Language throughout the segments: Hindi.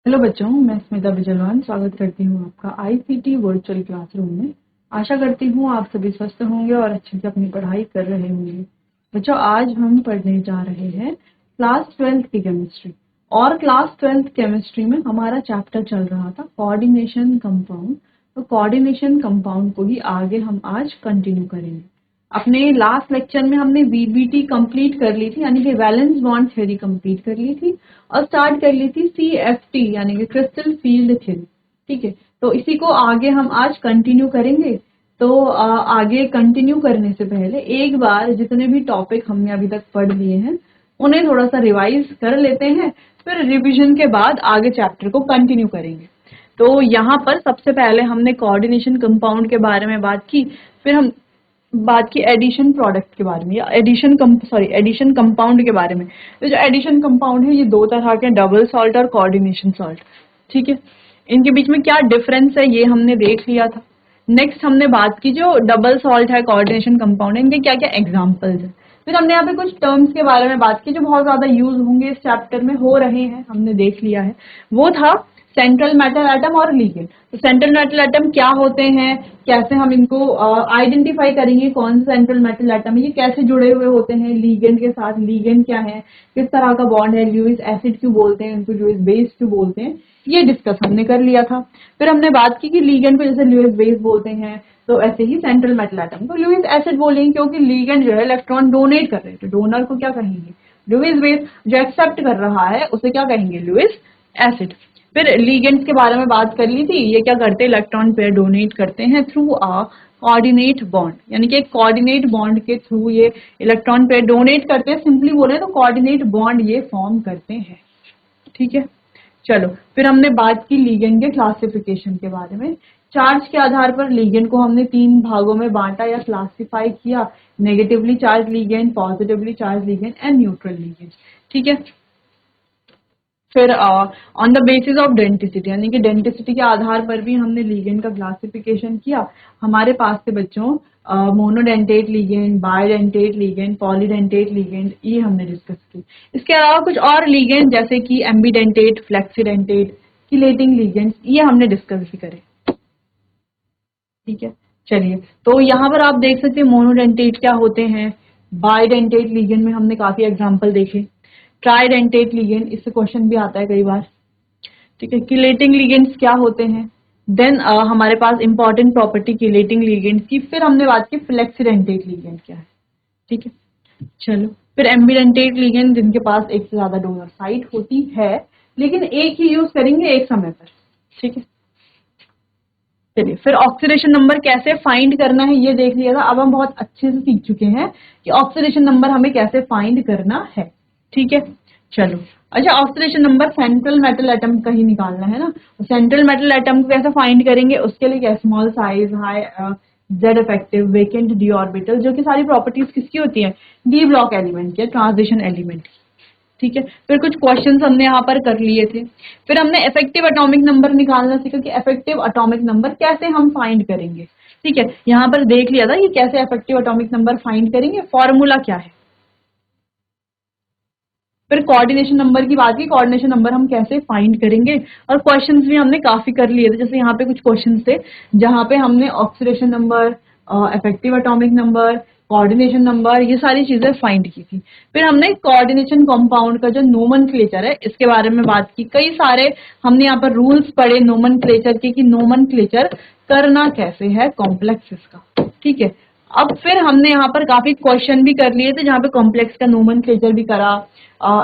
हेलो बच्चों, मैं स्मिता बिजलवान स्वागत करती हूँ आपका आईसीटी वर्चुअल क्लासरूम में। आशा करती हूँ आप सभी स्वस्थ होंगे और अच्छे से अपनी पढ़ाई कर रहे होंगे। बच्चों, आज हम पढ़ने जा रहे हैं क्लास 12th की केमिस्ट्री। और क्लास 12th केमिस्ट्री में हमारा चैप्टर चल रहा था कोऑर्डिनेशन कंपाउंड। तो कोऑर्डिनेशन कंपाउंड को ही आगे हम आज कंटिन्यू करेंगे। अपने लास्ट लेक्चर में हमने वीबीटी कंप्लीट कर ली थी, यानी कि वैलेंस बॉन्ड थ्योरी कंप्लीट कर ली थी और स्टार्ट कर ली थी सीएफटी यानी कि क्रिस्टल फील्ड थ्योरी। ठीक है, तो इसी को आगे हम आज कंटिन्यू करेंगे। तो आगे कंटिन्यू करने से पहले एक बार जितने भी टॉपिक हमने अभी तक पढ़ लिए हैं उन्हें थोड़ा सा रिवाइज कर लेते हैं, फिर रिवीजन के बाद आगे चैप्टर को कंटिन्यू करेंगे। तो यहाँ पर सबसे पहले हमने कोऑर्डिनेशन कंपाउंड के बारे में बात की, फिर हम बात की एडिशन प्रोडक्ट के बारे में या एडिशन कंपाउंड के बारे में। तो जो एडिशन कंपाउंड है ये दो तरह के, डबल सॉल्ट और कोऑर्डिनेशन सॉल्ट। ठीक है, इनके बीच में क्या डिफरेंस है ये हमने देख लिया था। नेक्स्ट हमने बात की जो डबल सॉल्ट है, कोऑर्डिनेशन कंपाउंड है, इनके क्या क्या एग्जांपल्स है। फिर हमने यहाँ पे कुछ टर्म्स के बारे में बात की जो बहुत ज्यादा यूज होंगे इस चैप्टर में, हो रहे हैं, हमने देख लिया है। वो था सेंट्रल मेटल एटम और लीगेंड। तो सेंट्रल मेटल एटम क्या होते हैं, कैसे हम इनको आइडेंटिफाई करेंगे कौन सा सेंट्रल मेटल एटम है, ये कैसे जुड़े हुए होते हैं लीगेंड के साथ, लीगेंड क्या है, किस तरह का बॉन्ड है, ल्यूइस एसिड क्यों बोलते हैं इनको, ल्यूइस बेस क्यों बोलते हैं, ये डिस्कस हमने कर लिया था। फिर हमने बात की कि लीगेंड को जैसे ल्यूइस बेस बोलते हैं तो ऐसे ही सेंट्रल मेटल एटम को ल्यूइस एसिड बोलेंगे, क्योंकि लीगेंड जो है इलेक्ट्रॉन डोनेट कर रहे हैं, तो डोनर को क्या कहेंगे, ल्यूइस बेस। जो एक्सेप्ट कर रहा है उसे क्या कहेंगे, ल्यूइस एसिड। फिर लीगेंड्स के बारे में बात कर ली थी, ये क्या करते हैं, इलेक्ट्रॉन पेयर डोनेट करते हैं थ्रू अ कोऑर्डिनेट बॉन्ड, यानी कि एक कोऑर्डिनेट बॉन्ड के थ्रू ये इलेक्ट्रॉन पेयर डोनेट करते हैं। सिंपली बोले तो कोऑर्डिनेट बॉन्ड ये फॉर्म करते हैं। ठीक है, चलो फिर हमने बात की लीगेंड के क्लासिफिकेशन के बारे में। चार्ज के आधार पर लीगेंड को हमने तीन भागों में बांटा या क्लासिफाई किया, negatively charge ligand, positively charge ligand and neutral ligand. ठीक है, फिर on the basis of denticity, यानी कि डेंटिसिटी के आधार पर भी हमने लीगेंड का क्लासिफिकेशन किया। हमारे पास से बच्चों monodentate ligand, bidentate ligand, polydentate ligand, ये हमने डिस्कस की। इसके अलावा कुछ और लीगेंड जैसे कि एम्बीडेंटेट, फ्लेक्सीडेंटेट, किलेटिंग लीगेंड, ये हमने डिस्कस भी करे। ठीक है, चलिए तो यहाँ पर आप देख सकते हैं मोनोडेंटेट क्या होते हैं, बायडेंटेट लीगेंड में हमने काफी एग्जाम्पल देखे, ट्राइडेंटेट लिगेंड, इससे क्वेश्चन भी आता है कई बार। ठीक है, किलेटिंग लिगेंड्स क्या होते हैं, देन हमारे पास इंपॉर्टेंट प्रॉपर्टी किलेटिंग लिगेंड्स की। फिर हमने बात की फ्लेक्सीडेंटेट लिगेंड क्या है। ठीक है, चलो फिर एम्बिडेंटेट लिगेंड जिनके पास एक से ज्यादा डोनर साइट होती है लेकिन एक ही यूज करेंगे एक समय पर। ठीक है, चलिए फिर ऑक्सीडेशन नंबर कैसे फाइंड करना है ये देख लिया था। अब हम बहुत अच्छे से सीख चुके हैं कि ऑक्सीडेशन नंबर हमें कैसे फाइंड करना है। ठीक है, चलो अच्छा, oxidation number central metal atom का ही निकालना है ना। सेंट्रल मेटल एटम को कैसे फाइंड करेंगे, उसके लिए क्या, small size, high Z effective, vacant D orbital, जो कि सारी प्रॉपर्टीज किसकी होती है, डी ब्लॉक एलिमेंट की, ट्रांजिशन एलिमेंट की। ठीक है, फिर कुछ क्वेश्चंस हमने यहाँ पर कर लिए थे। फिर हमने इफेक्टिव एटॉमिक नंबर निकालना सीखा कि इफेक्टिव एटॉमिक नंबर कैसे हम फाइंड करेंगे। ठीक है, यहाँ पर देख लिया था कि कैसे इफेक्टिव एटॉमिक नंबर फाइंड करेंगे, फॉर्मूला क्या है। फिर कोऑर्डिनेशन नंबर की बात की, कोऑर्डिनेशन नंबर हम कैसे फाइंड करेंगे, और क्वेश्चंस भी हमने काफी कर लिए थे। जैसे यहाँ पे कुछ क्वेश्चंस थे जहाँ पे हमने oxidation number, effective atomic number, coordination number, ये सारी चीजें फाइंड की थी। फिर हमने कोऑर्डिनेशन कंपाउंड का जो नोमेनक्लेचर है इसके बारे में बात की। कई सारे हमने यहाँ पर रूल्स पढ़े नोमेनक्लेचर के कि नोमेनक्लेचर करना कैसे है कॉम्प्लेक्सेस का। ठीक है, अब फिर हमने यहाँ पर काफी क्वेश्चन भी कर लिए थे जहाँ पे कॉम्प्लेक्स का नोमेनक्लेचर भी करा,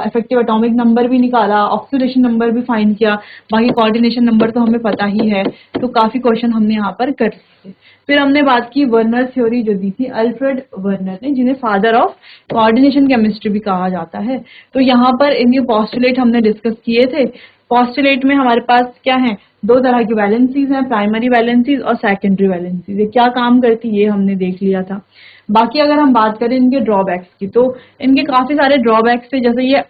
इफेक्टिव एटॉमिक नंबर भी निकाला, ऑक्सीडेशन नंबर भी फाइंड किया। बाकी कोऑर्डिनेशन नंबर तो हमें पता ही है, तो काफी क्वेश्चन हमने यहाँ पर कर लिए। फिर हमने बात की वर्नर थ्योरी जो दी थी अल्फ्रेड वर्नर ने, जिन्हें फादर ऑफ कोऑर्डिनेशन केमिस्ट्री भी कहा जाता है। तो यहाँ पर इनके पोस्टुलेट हमने डिस्कस किए थे। पोस्टुलेट में हमारे पास क्या है, दो तरह की वैलेंसीज हैं, प्राइमरी वैलेंसीज और सेकेंडरी वैलेंसीज। ये क्या काम करती है ये हमने देख लिया था। बाकी अगर हम बात करें इनके ड्रॉबैक्स की, तो इनके काफी सारे ड्रॉबैक्स थे। जैसे ये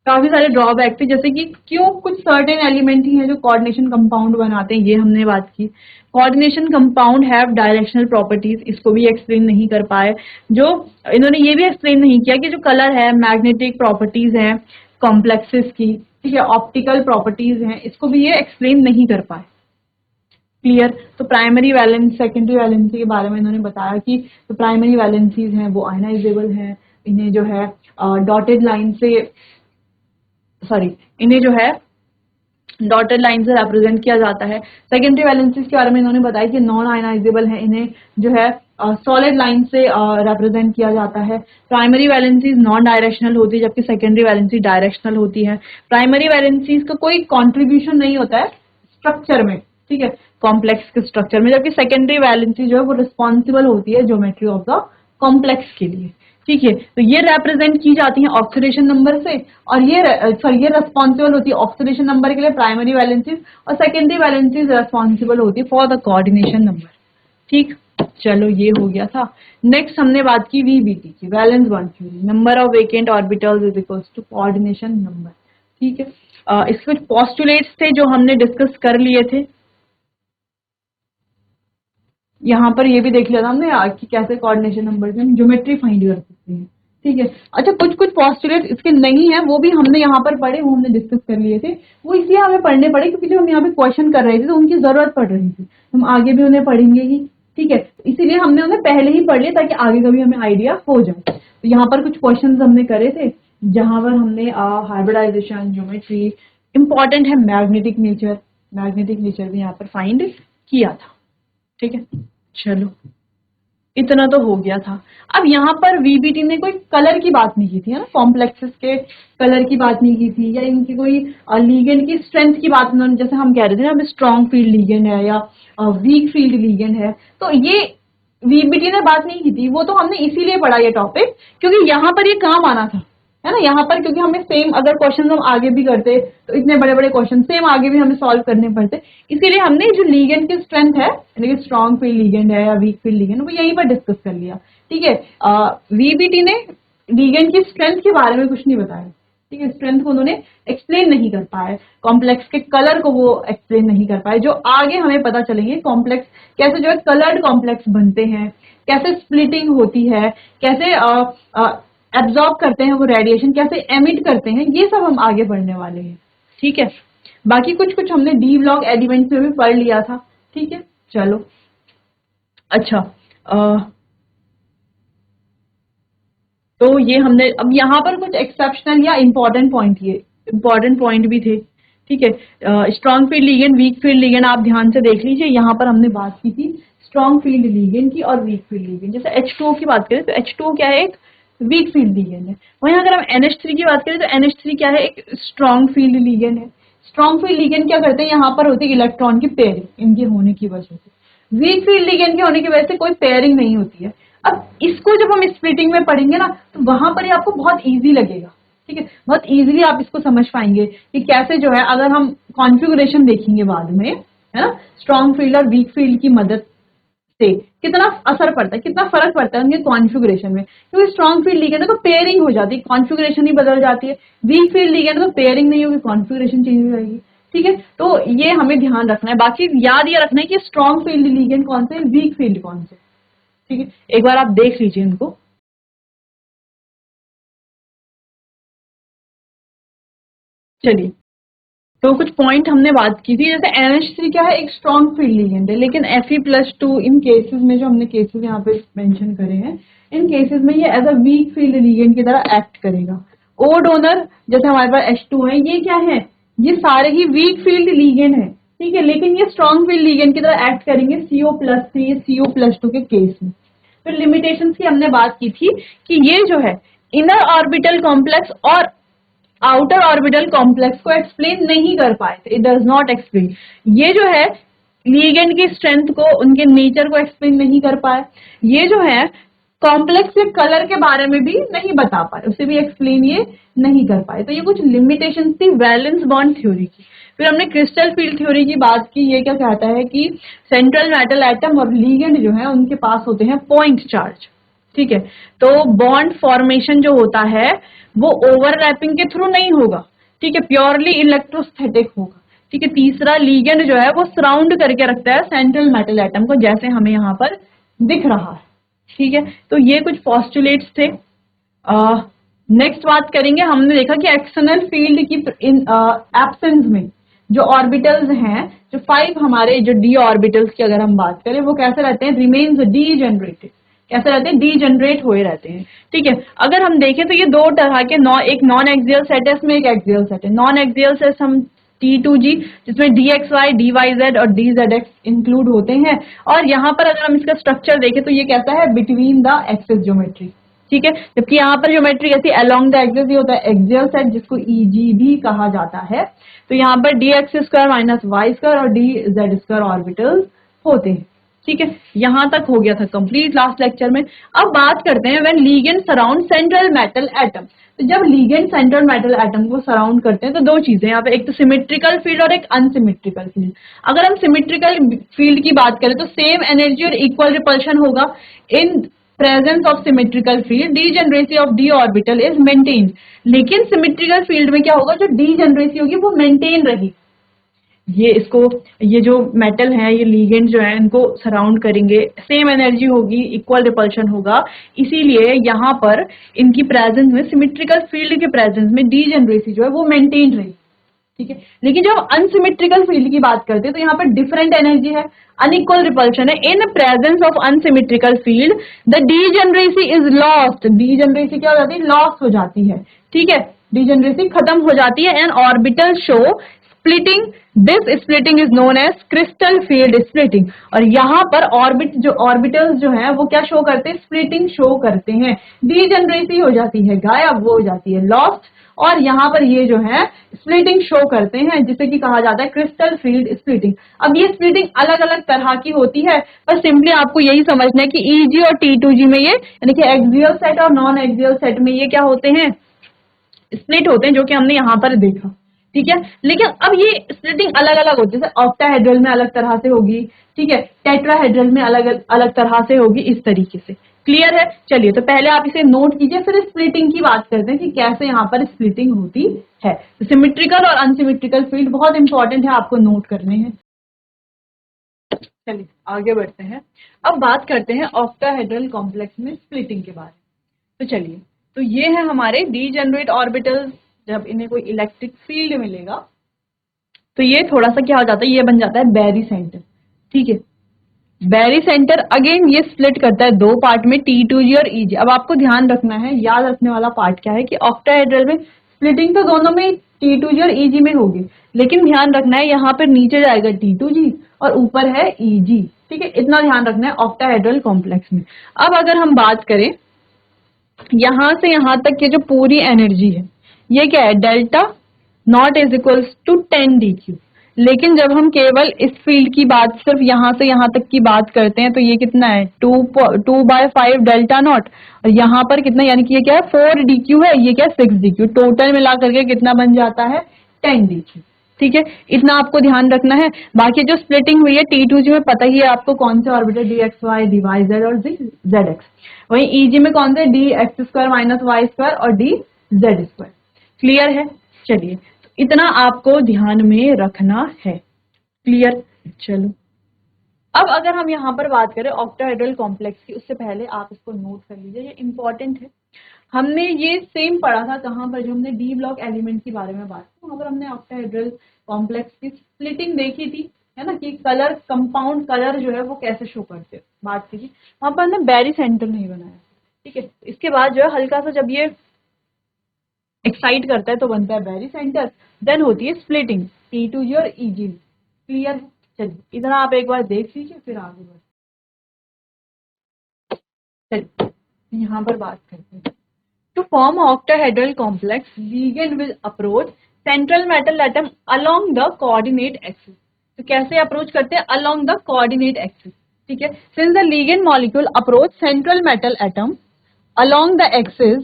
काफी सारे ड्रॉबैक थे, जैसे कि क्यों कुछ सर्टेन एलिमेंट ही हैं जो कोऑर्डिनेशन कंपाउंड बनाते हैं, ये हमने बात की। Coordination compound have directional properties, इसको भी एक्सप्लेन नहीं कर पाए। जो इन्होंने ये भी एक्सप्लेन नहीं किया कि जो कलर है, मैग्नेटिक प्रॉपर्टीज हैं, कॉम्प्लेक्सेस की, ठीक है, ऑप्टिकल प्रॉपर्टीज हैं, इसको भी ये एक्सप्लेन नहीं कर पाए। क्लियर। तो प्राइमरी वैलेंस सेकेंडरी वैलेंसी के बारे में इन्होंने बताया कि जो प्राइमरी वैलेंसीज हैं वो आयनाइजेबल हैं, इन्हें जो है डॉटेड लाइन से इन्हें जो है डॉटेड लाइन से रिप्रेजेंट किया जाता है। सेकेंडरी वैलेंसीज के बारे में इन्होंने बताया कि नॉन आयनाइजेबल है, इन्हें जो है सॉलिड लाइन से रिप्रेजेंट किया जाता है। प्राइमरी वैलेंसीज नॉन डायरेक्शनल होती है जबकि सेकेंडरी वैलेंसी डायरेक्शनल होती है। प्राइमरी वैलेंसीज का कोई कॉन्ट्रीब्यूशन नहीं होता है स्ट्रक्चर में, ठीक है, कॉम्प्लेक्स के स्ट्रक्चर में, जबकि सेकेंडरी वैलेंसी जो है वो रिस्पॉन्सिबल होती है ज्योमेट्री ऑफ द कॉम्प्लेक्स के लिए, ठीक है। तो ये रिप्रेजेंट की जाती है ऑक्सीडेशन नंबर से, और ये रिस्पॉन्सिबल होती है ऑक्सीडेशन नंबर के लिए प्राइमरी वैलेंसीज, और सेकेंडरी वैलेंसीज रिस्पॉन्सिबल होती है फॉर द कोऑर्डिनेशन नंबर, ठीक। चलो ये हो गया था। नेक्स्ट हमने बात की वीबीटी की, valence bond theory, number of vacant orbitals is equals to coordination number, ठीक है। इसके कुछ पोस्टुलेट्स थे जो हमने डिस्कस कर लिए थे, यहाँ पर ये भी देख लिया था हमने कि कैसे कोऑर्डिनेशन नंबर से हम ज्योमेट्री फाइंड कर सकते हैं, ठीक है। अच्छा, कुछ कुछ पोस्टुलेट इसके नहीं है, वो भी हमने यहाँ पर पढ़े, वो हमने डिस्कस कर लिए थे, वो इसलिए हमें पढ़ने पड़े क्योंकि जब हम यहाँ पे क्वेश्चन कर रहे थे तो उनकी जरूरत पड़ रही थी, हम आगे भी उन्हें पढ़ेंगे ही, ठीक है। इसीलिए हमने उन्हें पहले ही पढ़ लिया ताकि आगे कभी हमें आइडिया हो जाए। तो यहाँ पर कुछ क्वेश्चन हमने करे थे जहां पर हमने हाइब्रिडाइजेशन, ज्योमेट्री, इंपॉर्टेंट है मैग्नेटिक नेचर भी यहाँ पर फाइंड किया था, ठीक है। चलो इतना तो हो गया था। अब यहाँ पर वीबीटी ने कोई कलर की बात नहीं की थी, है ना, कॉम्प्लेक्सेस के कलर की बात नहीं की थी, या इनकी कोई लीगेंड की स्ट्रेंथ की बात नहीं, जैसे हम कह रहे थे ना स्ट्रॉन्ग फील्ड लीगेंड है या वीक फील्ड लीगेंड है, तो ये वीबीटी ने बात नहीं की थी। वो तो हमने इसीलिए पढ़ा ये टॉपिक क्योंकि यहाँ पर ये काम आना था, है ना। यहाँ पर क्योंकि हमें सेम अगर क्वेश्चन हम आगे भी करते तो इतने बड़े बड़े क्वेश्चन सेम आगे भी हमें सॉल्व करने पड़ते, इसीलिए हमने जो लीगेंड की स्ट्रेंथ है, यानी कि स्ट्रॉन्ग फील्ड लीगेंड है या वीक फील्ड लीगेंड, वो यहीं पर डिस्कस कर लिया, ठीक है। वीबीटी ने लीगेंड की स्ट्रेंथ के बारे में कुछ नहीं बताया, ठीक है, स्ट्रेंथ को उन्होंने एक्सप्लेन नहीं कर पाए, कॉम्प्लेक्स के कलर को वो एक्सप्लेन नहीं कर पाए, जो आगे हमें पता चलेंगे कॉम्प्लेक्स कैसे जो है कलर्ड कॉम्प्लेक्स बनते हैं, कैसे स्प्लिटिंग होती है, कैसे एब्जॉर्ब करते हैं वो रेडिएशन, कैसे एमिट करते हैं, ये सब हम आगे बढ़ने वाले हैं, ठीक है। बाकी कुछ कुछ हमने डी ब्लॉक एलिमेंट्स में भी पढ़ लिया था, ठीक है। चलो अच्छा, तो ये हमने, अब यहाँ पर कुछ एक्सेप्शनल या इंपॉर्टेंट पॉइंट भी थे, ठीक है। Strong field ligand, week field ligand आप ध्यान से देख लीजिए। यहाँ पर हमने बात की थी स्ट्रॉन्ग फील्ड लीगेंड की और वीक फील्ड लीगेंड। जैसे H2O की बात करें तो H2O क्या है, एक वीक फील्ड लीगेंड है। वहीं अगर हम NH3 की बात करें तो NH3 क्या है, एक स्ट्रॉन्ग फील्ड लीगेंड है। स्ट्रॉन्ग फील्ड लीगेंड क्या करते हैं, यहाँ पर होती है इलेक्ट्रॉन की पेयरिंग, इनके होने की वजह से। वीक फील्ड लीगेंड के होने की वजह से कोई पेयरिंग नहीं होती है। अब इसको जब हम स्प्लिटिंग में पढ़ेंगे ना तो वहां पर ही आपको बहुत इजी लगेगा, ठीक है, बहुत इजीली आप इसको समझ पाएंगे कि कैसे जो है, अगर हम कॉन्फ़िगरेशन देखेंगे बाद में, है ना, स्ट्रॉन्ग फील्ड और वीक फील्ड की मदद से कितना असर पड़ता है, कितना फर्क पड़ता है उनके कॉन्फ़िगरेशन में। क्योंकि स्ट्रॉन्ग फील्ड लीगेंड है तो पेयरिंग हो जाती है, कॉन्फ़िगरेशन ही बदल जाती है। वीक फील्ड लीगेंड है तो पेयरिंग नहीं होगी, कॉन्फ़िगरेशन चेंज हो जाएगी, ठीक है। तो ये हमें ध्यान रखना है। बाकी याद ये रखना है कि स्ट्रॉन्ग फील्ड लीगेंड कौन से, वीक फील्ड कौन से, ठीक है। एक बार आप देख लीजिए इनको। चलिए, तो कुछ पॉइंट हमने बात की थी, जैसे NH3 क्या है, एक स्ट्रॉन्ग फील्ड लीगेंड है, लेकिन Fe+2 इन केसेस में, जो हमने केसेस यहाँ पे मेंशन करे हैं, इन केसेस में ये as a weak field ligand की तरह एक्ट करेगा। ओ डोनर जैसे हमारे पास H2 है, ये क्या है, ये सारे ही वीक फील्ड लीगेंड है, ठीक है, लेकिन ये स्ट्रॉन्ग फील्ड लीगेंड की तरह एक्ट करेंगे CO+3 CO+2 के केस में। तो लिमिटेशंस की हमने बात की थी कि ये जो है इनर ऑर्बिटल कॉम्प्लेक्स और आउटर ऑर्बिटल कॉम्प्लेक्स को एक्सप्लेन नहीं कर पाए थे, इट डज नॉट एक्सप्लेन। ये जो है लीगेंड की स्ट्रेंथ को, उनके नेचर को एक्सप्लेन नहीं कर पाए। ये जो है कॉम्प्लेक्स के कलर के बारे में भी नहीं बता पाए, उसे भी एक्सप्लेन ये नहीं कर पाए। तो ये कुछ लिमिटेशन थी वैलेंस बॉन्ड थ्योरी की। फिर हमने क्रिस्टल फील्ड थ्योरी की बात की। ये क्या कहता है कि सेंट्रल मेटल एटम और लीगेंड जो है उनके पास होते हैं पॉइंट चार्ज, ठीक है। तो बॉन्ड फॉर्मेशन जो होता है वो ओवरलैपिंग के थ्रू नहीं होगा, ठीक है, प्योरली इलेक्ट्रोस्टैटिक होगा, ठीक है। तीसरा, लीगेंड जो है वो सराउंड करके रखता है सेंट्रल मेटल एटम को, जैसे हमें यहाँ पर दिख रहा है, ठीक है। तो ये कुछ पोस्टुलेट्स थे। नेक्स्ट बात करेंगे, हमने देखा कि एक्सटर्नल फील्ड की एब्सेंस में जो ऑर्बिटल्स हैं, जो 5 हमारे जो डी ऑर्बिटल्स की अगर हम बात करें, वो कैसे रहते हैं, रिमेन्स डीजेनरेटेड, कैसे रहते हैं, डीजेनरेट हुए रहते हैं। ठीक है, अगर हम देखें तो ये दो तरह के एक नॉन एक्सियल सेट है, इसमें एक एक्सियल सेट है। नॉन एक्सियल सेट हम T2G, जिसमें DXY, DYZ और DZX इंक्लूड होते हैं। और यहाँ पर अगर हम इसका स्ट्रक्चर देखें तो ये कैसा है, बिटवीन द एक्सिस ज्योमेट्री। ठीक है, जबकि यहाँ पर ज्योमेट्री कैसी, अलोंग द एक्सिस, ये होता है एक्सियल सेट, जिसको EG भी कहा जाता है। तो यहाँ पर DX² माइनस Y² और DZ² ऑर्बिटल्स होते हैं। ठीक है, यहां तक हो गया था कंप्लीट लास्ट लेक्चर में। अब बात करते हैं when ligand surround central metal atom. तो जब लिगेंड सेंट्रल मेटल एटम को सराउंड करते हैं तो दो चीजें यहाँ पे, एक तो सिमेट्रिकल फील्ड और एक अनसिमेट्रिकल फील्ड। अगर हम सिमेट्रिकल फील्ड की बात करें तो सेम एनर्जी और इक्वल रिपल्शन होगा। In presence of symmetrical field degeneracy of D orbital is maintained. लेकिन सिमेट्रिकल फील्ड में क्या होगा, जो डीजेनरेसी होगी वो मेंटेन रहेगी। ये जो मेटल है, ये लीगेंड जो है, इनको सराउंड करेंगे, सेम एनर्जी होगी, इक्वल रिपल्शन होगा, इसीलिए यहाँ पर इनकी प्रेजेंस में, सिमेट्रिकल फील्ड के प्रेजेंस में डीजेनरेसी जो है वो मेंटेन रहेगी। ठीक है, लेकिन जब अनसिमेट्रिकल फील्ड की बात करते हैं तो यहाँ पर डिफरेंट एनर्जी है, अनइक्वल रिपल्शन है। In presence of unsymmetrical field the degeneracy is lost. Degeneracy क्या हो जाती है, लॉस्ट हो जाती है। ठीक है, डीजेनरेसी खत्म हो जाती है। And orbital show splitting, this splitting is known as crystal field splitting. और यहाँ पर ऑर्बिटल्स जो है वो क्या शो करते हैं, स्प्लिटिंग शो करते हैं। डीजेनरेसी हो जाती है, गायब वो हो जाती है, लॉस्ट। और यहाँ पर ये जो है स्प्लिटिंग शो करते हैं, जिसे कि कहा जाता है क्रिस्टल फील्ड स्प्लिटिंग। अब ये स्प्लिटिंग अलग अलग तरह की होती है, पर सिंपली आपको यही समझना है कि EG और T2G में ये, यानी कि एक्सियल सेट और नॉन एक्सियल सेट में ये क्या होते हैं, स्प्लिट होते हैं, जो कि हमने यहाँ पर देखा। ठीक है, लेकिन अब ये स्प्लिटिंग अलग अलग होती है, जैसे ऑक्टाहेड्रल में अलग तरह से होगी, ठीक है, टेट्राहेड्रल में अलग अलग तरह से होगी, इस तरीके से। क्लियर है? चलिए, तो पहले आप इसे नोट कीजिए, फिर स्प्लिटिंग की बात करते हैं कि कैसे यहाँ पर स्प्लिटिंग होती है। तो सिमेट्रिकल और अनसिमेट्रिकल फील्ड बहुत इंपॉर्टेंट है, आपको नोट करने हैं। चलिए आगे बढ़ते हैं। अब बात करते हैं ऑक्टाहेड्रल कॉम्प्लेक्स में स्प्लिटिंग के बारे में। तो चलिए, तो ये है हमारे डीजेनरेट ऑर्बिटल्स। जब इन्हें कोई इलेक्ट्रिक फील्ड मिलेगा तो ये थोड़ा सा क्या हो जाता है, ये बन जाता है बैरी सेंटर। ठीक है, बैरी सेंटर अगेन ये स्प्लिट करता है दो पार्ट में, T2G और EG। अब आपको ध्यान रखना है, याद रखने वाला पार्ट क्या है कि ऑक्टाहेड्रल में स्प्लिटिंग तो दोनों में T2G और EG में होगी, लेकिन ध्यान रखना है यहाँ पर नीचे जाएगा T2G और ऊपर है EG। ठीक है, इतना ध्यान रखना है ऑक्टाहेड्रल कॉम्प्लेक्स में। अब अगर हम बात करें यहां से यहां तक की जो पूरी एनर्जी है, ये क्या है, delta naught is equals to 10dq। लेकिन जब हम केवल इस फील्ड की बात, सिर्फ यहां से यहां तक की बात करते हैं, तो ये कितना है, 2/5 डेल्टा नॉट। और यहाँ पर कितना, यानी कि ये क्या है, 4dq है, ये क्या है, 6dq। टोटल मिला करके कितना बन जाता है, 10dq। ठीक है, इतना आपको ध्यान रखना है। बाकी जो स्प्लिटिंग हुई है T2G में, पता ही है आपको कौन से ऑर्बिटल, DXY, DYZ और ZX। वहीं EG में कौन से, DX² माइनस Y² और DZ²। क्लियर है? चलिए, तो इतना आपको ध्यान में रखना है। क्लियर? चलो, अब अगर हम यहाँ पर बात करें ऑक्टाहेड्रल कॉम्प्लेक्स की, उससे पहले आप इसको नोट कर लीजिए, ये इंपॉर्टेंट है। हमने ये सेम पढ़ा था कहाँ पर, जो हमने डी ब्लॉक एलिमेंट के बारे में बात की, वहां पर हमने ऑक्टाहेड्रल कॉम्प्लेक्स की स्प्लिटिंग देखी थी, है ना, कि कलर, कंपाउंड कलर जो है वो कैसे शो करते हैं, बात की थी। वहां पर हमने बैरी सेंटर नहीं बनाया। ठीक है, इसके बाद जो है हल्का सा जब ये एक्साइट करता है तो बनता है बैरी सेंटर, देन होती है स्प्लिटिंग T2G और EG। क्लियर है? चलिए, इधर आप एक बार देख लीजिए, फिर आगे बढ़ते। चलिए, यहाँ पर बात करते हैं। To form octahedral complex, ligand will approach central metal atom along the coordinate axis. तो कैसे अप्रोच करते हैं, along the coordinate axis। ठीक है, since the ligand molecule approach central metal atom along the axis,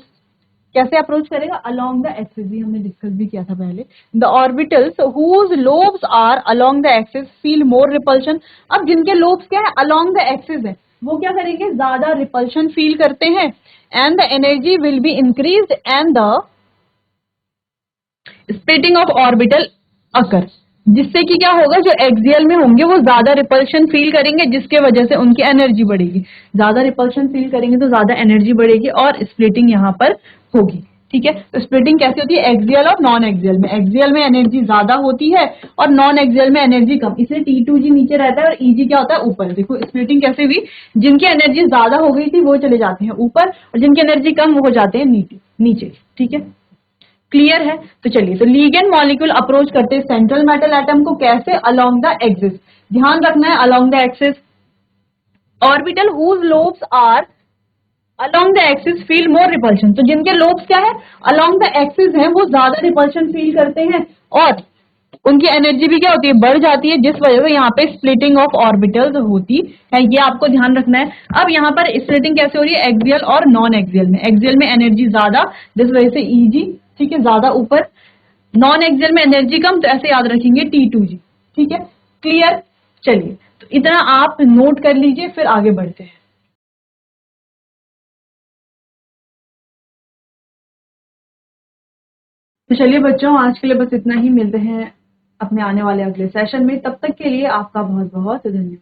कैसे अप्रोच करेगा, along the axis, भी हमने डिस्कस भी किया था पहले। The orbitals whose lobes are along the axis feel more repulsion। अब जिनके lobes क्या है, along the axis है, वो क्या करेंगे, ज्यादा रिपल्शन फील करते हैं। And the energy will be increased and the splitting of orbital occur, जिससे कि क्या होगा, जो एक्सियल में होंगे वो ज्यादा रिपल्शन फील करेंगे, जिसके वजह से उनकी एनर्जी बढ़ेगी। ज्यादा रिपल्शन फील करेंगे तो ज्यादा एनर्जी बढ़ेगी और स्प्लिटिंग यहाँ पर होगी। ठीक है। तो स्प्लिटिंग कैसे होती है, एक्सियल और नॉन एक्सियल में। एक्सियल में एनर्जी ज्यादा होती है और नॉन एक्सियल में एनर्जी कम, इसलिए T2G नीचे रहता है और Eg क्या होता है, ऊपर। देखो स्प्लिटिंग कैसे हुई, जिनकी एनर्जी ज्यादा हो गई थी वो चले जाते हैं ऊपर और जिनकी एनर्जी कम वो हो जाते हैं नीचे। ठीक है, क्लियर है। तो चलिए, तो लिगेंड मॉलिक्यूल अप्रोच करते हैं सेंट्रल मेटल एटम को कैसे, अलोंग द एक्सिस। ध्यान रखना है along the axis. Orbital whose lobes are along the axis feel more repulsion. तो जिनके लोब्स क्या है, अलोंग द एक्सिस है, वो ज्यादा रिपल्शन फील करते हैं और उनकी एनर्जी भी क्या होती है, बढ़ जाती है, जिस वजह से यहाँ पे स्प्लिटिंग ऑफ ऑर्बिटल्स होती है। ये आपको ध्यान रखना है। अब यहाँ पर स्प्लिटिंग कैसे हो रही है, एक्सियल और नॉन एक्सियल में। एक्सियल में एनर्जी ज्यादा, जिस वजह से Eg, ठीक है, ज्यादा ऊपर। नॉन एक्सियल में एनर्जी कम, तो ऐसे याद रखेंगे T2G। ठीक है, क्लियर। चलिए, तो इतना आप नोट कर लीजिए, फिर आगे बढ़ते हैं। तो चलिए बच्चों, आज के लिए बस इतना ही। मिलते हैं अपने आने वाले अगले सेशन में। तब तक के लिए आपका बहुत बहुत धन्यवाद।